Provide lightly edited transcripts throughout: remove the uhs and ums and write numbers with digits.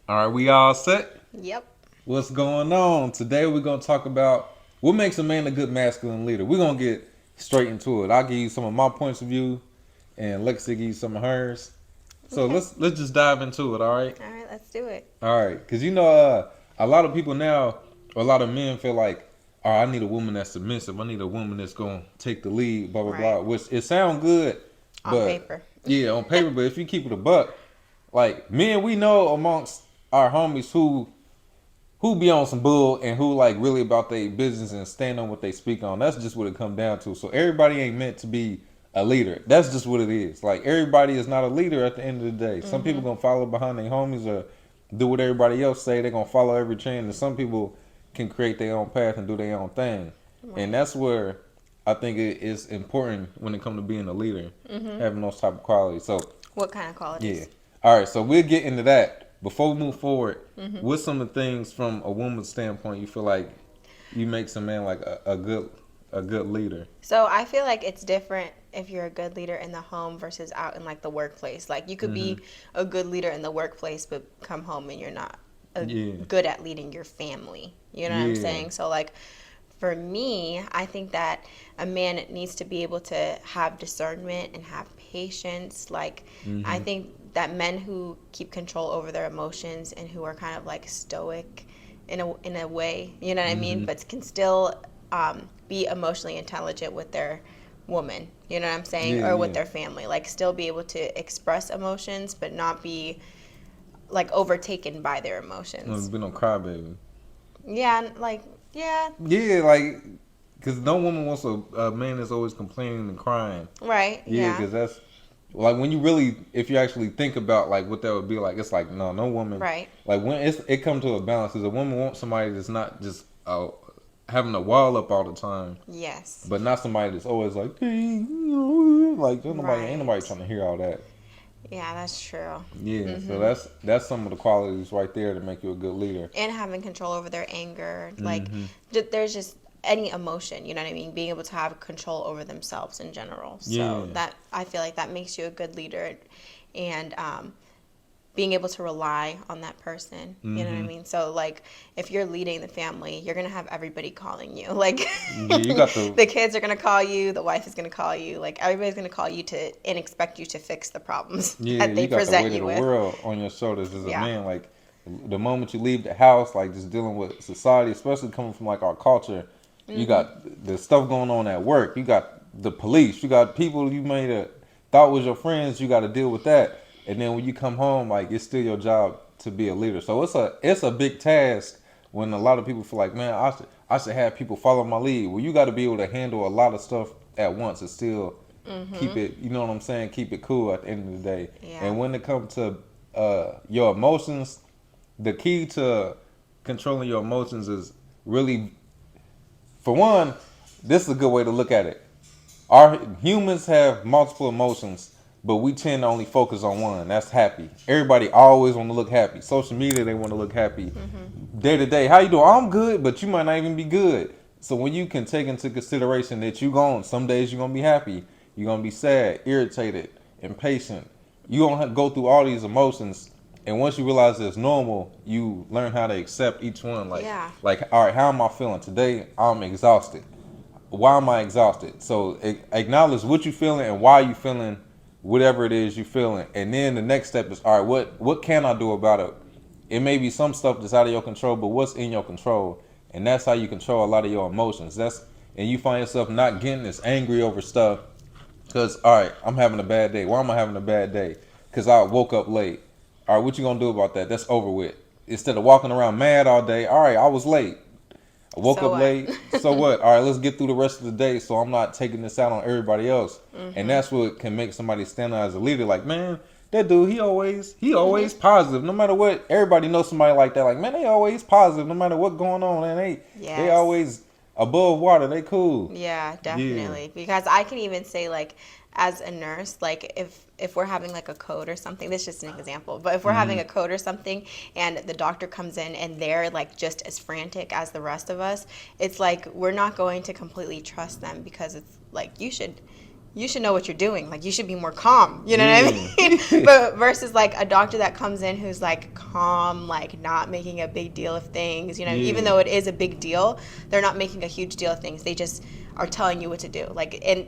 All right, we all set? Yep. What's going on? Today we're going to talk about what makes a man a good masculine leader. We're going to get straight into it. I'll give you some of my points of view and Lexi give you some of hers. So Okay. let's just dive into it, all right? All right, let's do it. All right, cuz a lot of people now, or a lot of men feel like, "Oh, I need a woman that's submissive. I need a woman that's going to take the lead, blah blah Right. blah," which it sounds good, On but paper. yeah, on paper, but if you keep it a buck, like men we know amongst our homies who be on some bull and who like really about their business and stand on what they speak on. That's just what it come down to. So everybody ain't meant to be a leader. That's just what it is. Like everybody is not a leader at the end of the day. Some people gonna follow behind their homies or do what everybody else say. They're gonna follow every trend. And some people can create their own path and do their own thing. And Right. that's where I think it is important when it comes to being a leader, having those type of qualities. So What kind of yeah. qualities? All right. So we'll get into that. Before we move forward, hmm what's some of the things from a woman's standpoint you feel like you makes a man like a good leader? So I feel like it's different if you're a good leader in the home versus out in like the workplace. Like you could Hmm. be a good leader in the workplace, but come home and you're not Yeah. good at leading your family. You know what I'm Yeah. saying? So like for me, I think that a man needs to be able to have discernment and have patience. Like, I Hmm. think that men who keep control over their emotions and who are kind of like stoic in a way, you know what I mean, Hmm. but can still be emotionally intelligent with their woman, you know what I'm saying, Yeah. or with Yeah. their family. Like, still be able to express emotions, but not be like overtaken by their emotions. Be no crybaby. Yeah, like, yeah, Yeah. Like, cause no woman wants a man that's always complaining and crying. right, Yeah. yeah, Cause that's like when you really, if you actually think about like what that would be like, it's like no woman. right. Like when it comes to a balance, is a woman wants somebody that's not just having a wall up all the time, Yes. but not somebody that's always like, hey, you know, like ain't nobody Right. trying to hear all that. Yeah, that's true. Yeah, so hmm that's some of the qualities right there to make you a good leader. And having control over their anger. Like, Hmm. there's just any emotion, you know what I mean? Being able to have control over themselves in general. So, Yeah. that, I feel like that makes you a good leader. And being able to rely on that person, you know what I Hmm. mean? So, like, if you're leading the family, you're going to have everybody calling you. Like, Yeah, you got the the kids are going to call you, the wife is going to call you. Like, everybody's going to call you to and expect you to fix the problems yeah, that you they got the present weight of you the with. world on your shoulders as a Yeah. man. Like the moment you leave the house, like just dealing with society, especially coming from like our culture, you hmm got the stuff going on at work. You got the police. You got people you made a thought was your friends. You got to deal with that. And then when you come home, like it's still your job to be a leader. So it's a big task when a lot of people feel like, man, I should have people follow my lead. Well, you got to be able to handle a lot of stuff at once and still keep hmm it. You know what I'm saying? Keep it cool at the end of the day. Yeah. And when it comes to your emotions, the key to controlling your emotions is really, for one, this is a good way to look at it. Our humans have multiple emotions, but we tend to only focus on one. That's happy. Everybody always want to look happy. Social media, they want to look happy. hmm Day to day, how you doing? I'm good, but you might not even be good. So when you can take into consideration that some days you're gonna be happy, you're gonna be sad, irritated, impatient. You gonna go through all these emotions, and once you realize it's normal, you learn how to accept each one. Yeah. All right, how am I feeling today? I'm exhausted. Why am I exhausted? So acknowledge what you're feeling and why you feeling whatever it is you're feeling, and then the next step is, all right, what can I do about it? It may be some stuff that's out of your control, but what's in your control? And that's how you control a lot of your emotions. And you find yourself not getting as angry over stuff because, all right, I'm having a bad day. Why am I having a bad day? Because I woke up late. All right, what you gonna do about that? That's over with. Instead of walking around mad all day, all right, I was late. I woke So up what? late. So what? All right, let's get through the rest of the day so I'm not taking this out on everybody else. And hmm that's what can make somebody stand out as a leader. Like, man, that dude, he hmm always positive. No matter what, everybody knows somebody like that. Like, man, they always positive no matter what going on. And they Yes. always above water. They cool. Yeah, Yeah. definitely. Because I can even say like as a nurse, like if we're having like a code or something, this is just an example, but if we're having Hmm. a code or something and the doctor comes in and they're like just as frantic as the rest of us, it's like we're not going to completely trust them because it's like you should know what you're doing. Like, you should be more calm. You know what I Yeah. mean? But versus like a doctor that comes in who's like calm, like not making a big deal of things, you know, even Yeah. though it is a big deal, they're not making a huge deal of things. They just are telling you what to do. Like, and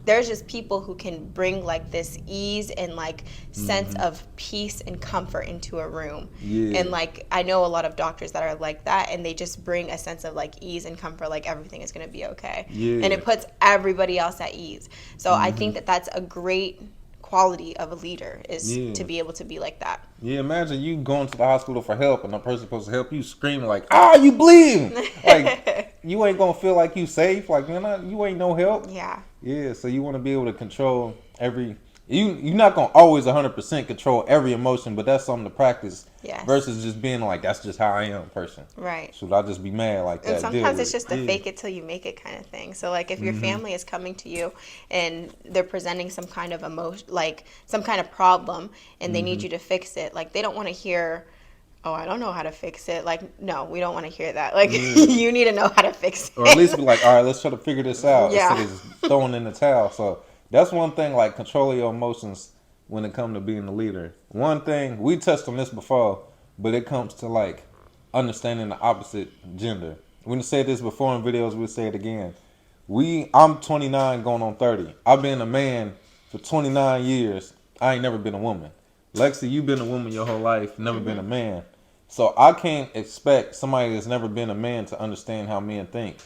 there's just people who can bring like this ease and like sense of peace and comfort into a room. Yeah. And like I know a lot of doctors that are like that, and they just bring a sense of like ease and comfort, like everything is going to be okay. Yeah. And it puts everybody else at ease. So I think that that's a great quality of a leader, is Yeah. to be able to be like that. Yeah, imagine you going to the hospital for help and the person supposed to help you screaming like, "Ah, you bleeding!" Like, you ain't gonna feel like you safe. Like, you ain't no help. Yeah. Yeah, so you want to be able to control every. You're not gonna always 100% control every emotion, but that's something to practice. Yes. Versus just being like, that's just how I am, person. Right. Should I just be mad like that? And sometimes it's just a Yeah. fake it till you make it kind of thing. So like if your family is coming to you and they're presenting some kind of emotion, like some kind of problem, and they need you to fix it, like they don't want to hear, "Oh, I don't know how to fix it." Like, no, we don't want to hear that. Like, you need to know how to fix it. Or at least be like, all right, let's try to figure this out Yeah. instead of just throwing in the towel. So that's one thing, like control your emotions when it comes to being a leader. One thing, we touched on this before, but it comes to like understanding the opposite gender. We said this before in videos, we'll say it again. I'm 29 going on 30. I've been a man for 29 years. I ain't never been a woman. Lexi, you've been a woman your whole life, never been a man. So I can't expect somebody that's never been a man to understand how men think.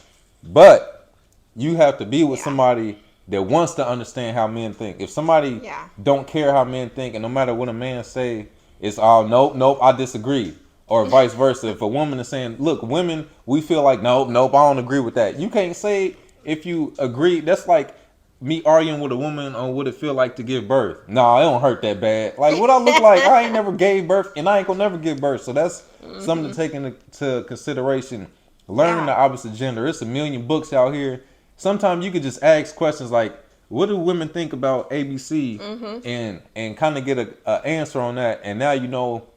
But you have to be with somebody that wants to understand how men think. If somebody don't care how men think, and no matter what a man say, it's all nope, I disagree. Or vice versa. If a woman is saying, look, women, we feel like nope, I don't agree with that. You can't say if you agree. That's like me arguing with a woman on what it feel like to give birth. Nah, it don't hurt that bad. Like, what I look like, I ain't never gave birth, and I ain't gonna never give birth. So that's something to take into consideration. Learning the opposite gender. It's a million books out here. Sometimes you could just ask questions like, what do women think about ABC? And kind of get a answer on that. And now you know,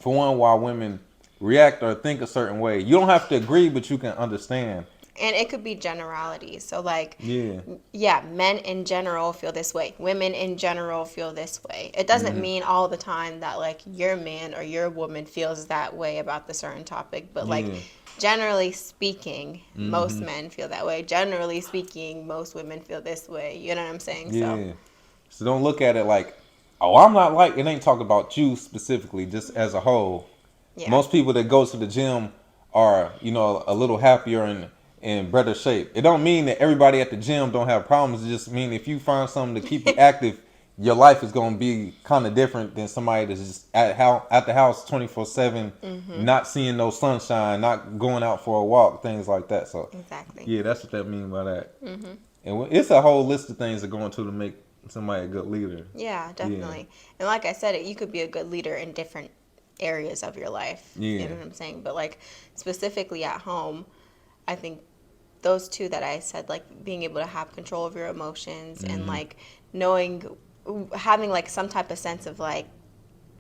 for one, why women react or think a certain way. You don't have to agree, but you can understand. And it could be generalities. So like, Yeah, men in general feel this way. Women in general feel this way. It doesn't mean all the time that like your man or your woman feels that way about the certain topic, but like generally speaking, most men feel that way. Generally speaking, most women feel this way. You know what I'm saying? Yeah. So don't look at it like, oh, I'm not like, it ain't talking about you specifically, just as a whole. Yeah. Most people that go to the gym are, a little happier and in better shape. It don't mean that everybody at the gym don't have problems. It just mean if you find something to keep you active, your life is going to be kind of different than somebody that's just at the house 24/7, not seeing no sunshine, not going out for a walk, things like that. So Exactly. yeah, that's what that mean by that. And it's a whole list of things that go into to make somebody a good leader. Yeah, definitely. And like I said, you could be a good leader in different areas of your life. Yeah. You know what I'm saying? But like specifically at home, I think those two that I said, like being able to have control of your emotions and like having like some type of sense of like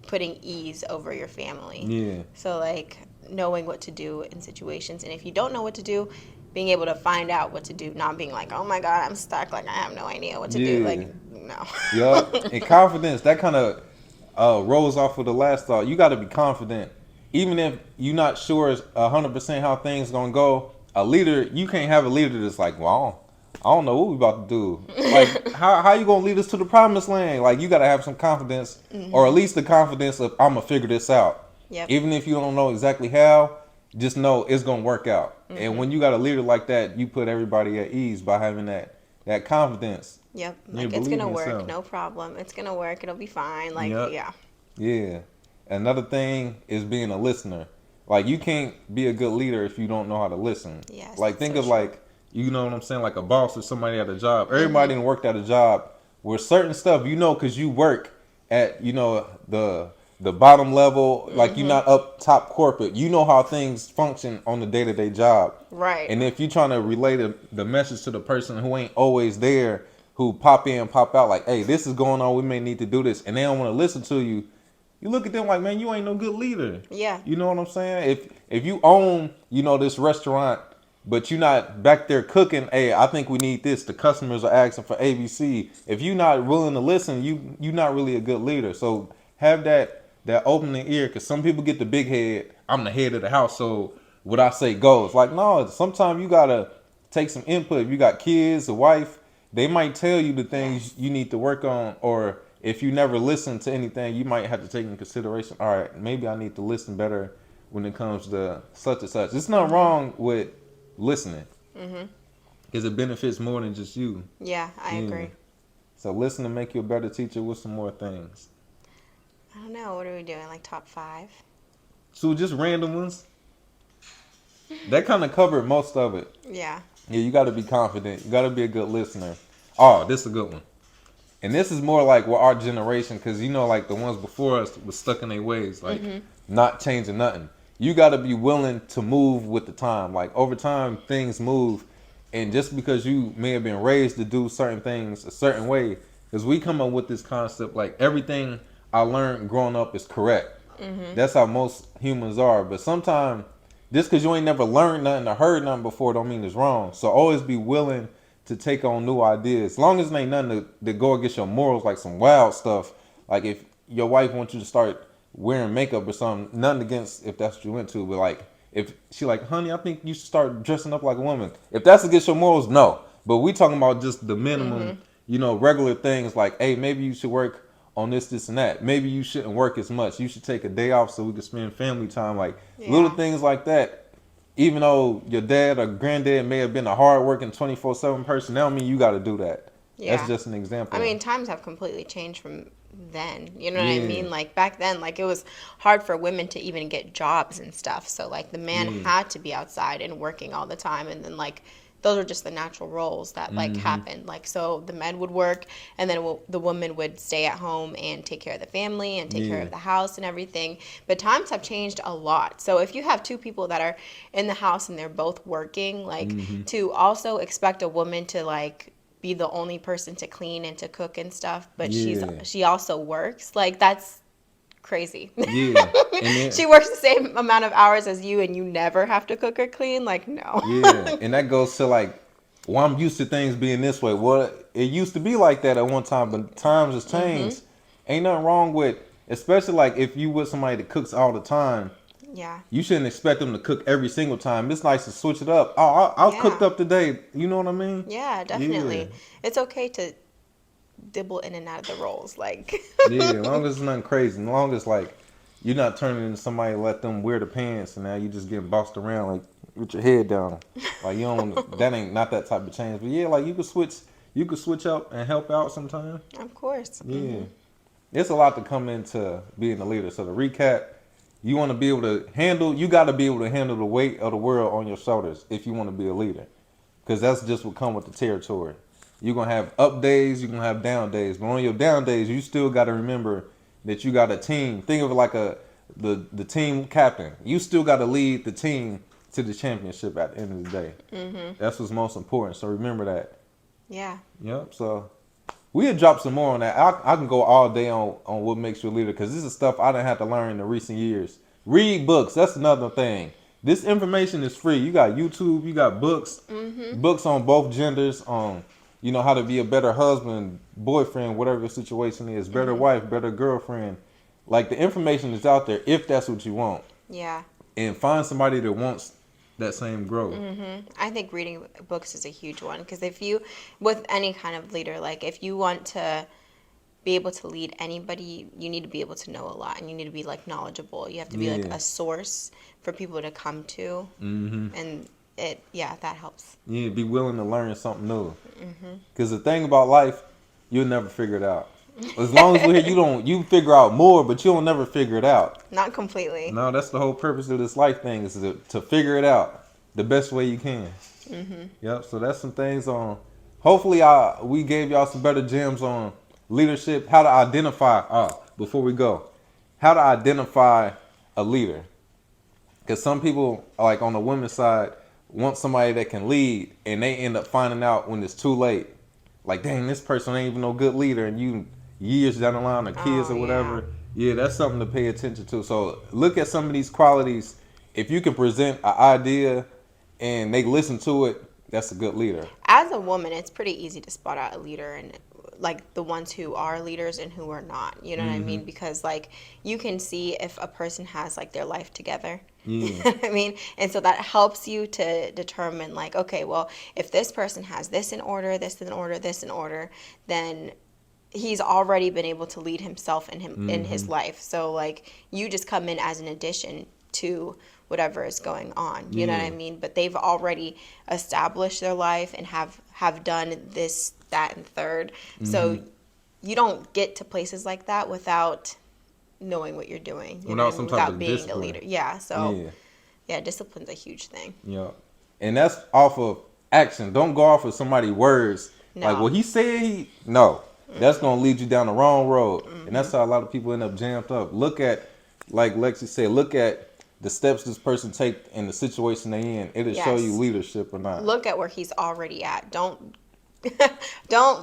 putting ease over your family. Yeah. So like knowing what to do in situations, and if you don't know what to do, being able to find out what to do, not being like, oh my God, I'm stuck, like I have no idea what to do. Like, no. Yup. And confidence, that kind of rolls off of the last thought. You got to be confident. Even if you're not sure 100% how things going to go, a leader, you can't have a leader that's like, well, I don't know what we about to do. Like, how you going to lead us to the promised land? Like, you got to have some confidence, or at least the confidence of, I'm going to figure this out. Yep. Even if you don't know exactly how, just know it's going to work out. And when you got a leader like that, you put everybody at ease by having that confidence. Yep. You Like, it's believe going to in work. yourself. No problem. It's going to work. It'll be fine. Like, Yep. Yeah. Another thing is being a listener. Like, you can't be a good leader if you don't know how to listen. Yes, Like, think so of true. like, you know what I'm saying? Like a boss or somebody at a job. Everybody done worked at a job where certain stuff, because you work at, the bottom level, like you're not up top corporate. You know how things function on the day-to-day job. Right. And if you're trying to relay the message to the person who ain't always there, who pop in, pop out, like, hey, this is going on, we may need to do this, and they don't want to listen to you, you look at them like, man, you ain't no good leader. Yeah. You know what I'm saying? If you own, this restaurant but you're not back there cooking. Hey, I think we need this. The customers are asking for ABC. If you're not willing to listen, you're not really a good leader. So have that opening ear, because some people get the big head. I'm the head of the house, so what I say goes. Like, no, sometimes you gotta take some input. If you got kids, a wife, they might tell you the things Yes. you need to work on, or if you never listen to anything, you might have to take in consideration. All right, maybe I need to listen better when it comes to such and such. There's nothing wrong with listening, because it benefits more than just you. Yeah, I Yeah. agree. So listen to make you a better teacher with some more things. I don't know. What are we doing? Like top 5? So just random ones. That kind of covered most of it. Yeah. Yeah, you got to be confident. You got to be a good listener. Oh, this is a good one. And this is more like what our generation, because like the ones before us was stuck in their ways, like not changing nothing. You got to be willing to move with the time. Like over time, things move, and just because you may have been raised to do certain things a certain way, because we come up with this concept like everything I learned growing up is correct. That's how most humans are. But sometimes just because you ain't never learned nothing or heard nothing before don't mean it's wrong. So always be willing to take on new ideas. As long as it ain't nothing to go against your morals, like some wild stuff. Like if your wife wants you to start wearing makeup or something, nothing against if that's what you into, but like if she like, honey, I think you should start dressing up like a woman. If that's against your morals, no. But we talking about just the minimum, regular things like, hey, maybe you should work on this, and that. Maybe you shouldn't work as much. You should take a day off so we can spend family time. Like little Yeah. things like that. Even though your dad or granddad may have been a hard-working 24/7 person, that don't mean you got to do that. That's Yeah. just an example. I mean, times have completely changed from then. You know what I Yeah. mean? Like back then, like it was hard for women to even get jobs and stuff. So like the man Yeah. had to be outside and working all the time, and then like those are just the natural roles that like happened. Like so the men would work, and then the woman would stay at home and take care of the family and take care Yeah. of the house and everything. But times have changed a lot. So if you have two people that are in the house and they're both working, like to also expect a woman to like be the only person to clean and to cook and stuff, but Yeah. she also works. Like that's crazy. Yeah. And then, She works the same amount of hours as you and you never have to cook or clean. Like no. yeah. And that goes to like, well, I'm used to things being this way. Well, it used to be like that at one time, but times has changed. Ain't nothing wrong with, especially like if you with somebody that cooks all the time, Yeah. you shouldn't expect them to cook every single time. It's nice to switch it up. Oh, I'll Yeah. cooked up today. You know what I mean? Yeah, definitely. Yeah. It's okay to dibble in and out of the roles. Like Yeah, as long as it's nothing crazy. As long as like you're not turning into somebody and let them wear the pants and now you just getting bossed around like with your head down. Like you don't that ain't not that type of change. But yeah, like you could switch up and help out sometimes. of course. Yeah. It's a lot to come into being a leader. So to recap, you want to be able to handle you gotta be able to handle the weight of the world on your shoulders if you want to be a leader. Because that's just what come with the territory. You're going to have up days, you're going to have down days. But on your down days, you still got to remember that you got a team. Think of it like the team captain. You still got to lead the team to the championship at the end of the day. That's what's most important. So remember that. Yeah. Yep. So we'll drop some more on that. I can go all day on what makes you a leader because this is stuff I done had to learn in the recent years. Read books. That's another thing. This information is free. You got YouTube. You got books. Books on both genders. On how to be a better husband, boyfriend, whatever the situation is. Better wife, better girlfriend. Like the information is out there if that's what you want. Yeah. And find somebody that wants that same growth. I think reading books is a huge one because if you, with any kind of leader, like if you want to be able to lead anybody, you need to be able to know a lot and you need to be like knowledgeable. You have to be like Yeah. a source for people to come to, and that helps. Yeah, be willing to learn something new. Because the thing about life, you'll never figure it out. As long as we're here, you figure out more, but you'll never figure it out. Not completely. No, that's the whole purpose of this life thing is to figure it out the best way you can. Yep. So that's some things on. Hopefully, we gave y'all some better gems on leadership, how to identify. Before we go, how to identify a leader. Because some people, like on the women's side, want somebody that can lead, and they end up finding out when it's too late. Like, dang, this person ain't even no good leader, and you years down the line, or kids Oh, or whatever. Yeah, that's something to pay attention to. So look at some of these qualities. If you can present an idea and they listen to it, that's a good leader. As a woman, it's pretty easy to spot out a leader and like the ones who are leaders and who are not. You know what I mean? Because like you can see if a person has like their life together. Yeah. You know what I mean? And so that helps you to determine like, okay, well, if this person has this in order, this in order, this in order, then he's already been able to lead himself in his life. So like you just come in as an addition to whatever is going on. You know what I mean? But they've already established their life and have done this, that, and third. So you don't get to places like that without knowing what you're doing. You know what I mean? Without being discipline. a leader. Yeah. So yeah, discipline's a huge thing. Yeah. And that's off of action. Don't go off of somebody's words. No. Like what he said, no. That's going to lead you down the wrong road. And that's how a lot of people end up jammed up. Look at, like Lexi said, look at the steps this person take in the situation they in. It'll show you leadership or not. Look at where he's already at. Don't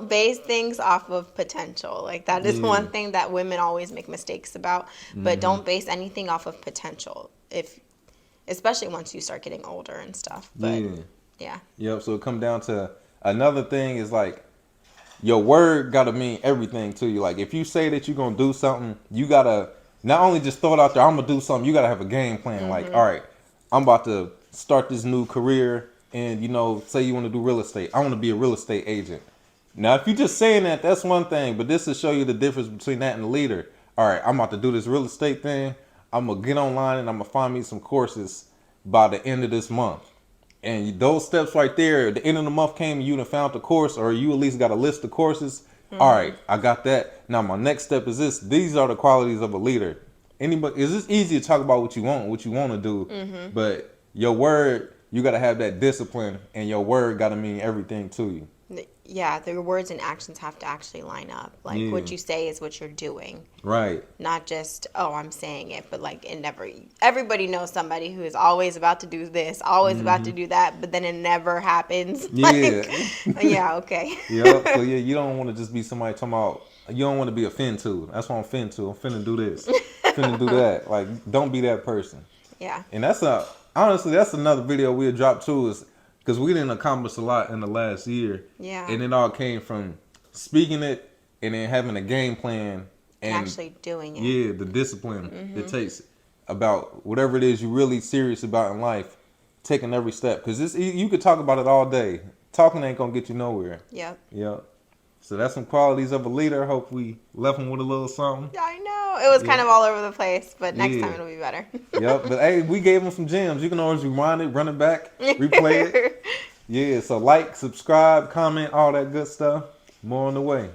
base things off of potential. Like that is one thing that women always make mistakes about. But don't base anything off of potential. Especially once you start getting older and stuff. But yeah. Yep. So it come down to another thing is like your word gotta mean everything to you. Like if you say that you're gonna do something, you gotta not only just throw it out there, I'm gonna do something, you gotta have a game plan. Like, all right, I'm about to start this new career and say you want to do real estate. I want to be a real estate agent. Now if you're just saying that, that's one thing, but this will show you the difference between that and a leader. All right, I'm about to do this real estate thing. I'm gonna get online and I'm gonna find me some courses by the end of this month. And those steps right there, the end of the month came, you done found the course, or you at least got a list of courses. All right, I got that. Now my next step is this. These are the qualities of a leader. Anybody, is this easy to talk about what you want to do, but your word, you got to have that discipline, and your word got to mean everything to you. Yeah, your words and actions have to actually line up. Like what you say is what you're doing. Right. Not just, oh, I'm saying it, but like everybody knows somebody who is always about to do this, always about to do that, but then it never happens. Yeah. Like, yeah, okay. Yep. So yeah, you don't want to just be somebody talking about, you don't want to be a fin to. That's what I'm fin to. I'm finna do this. Finna do that. Like, don't be that person. Yeah. And honestly, that's another video we'll drop too, is because we didn't accomplish a lot in the last year. Yeah. And it all came from speaking it and then having a game plan. And actually doing it. Yeah, the discipline it takes about whatever it is you're really serious about in life, taking every step. Because you could talk about it all day. Talking ain't going to get you nowhere. Yep. Yep. So that's some qualities of a leader. Hope we left them with a little something. I know. It was kind of all over the place, but next time it'll be better. Yep. But hey, we gave them some gems. You can always rewind it, run it back, replay it. Yeah. So like, subscribe, comment, all that good stuff. More on the way.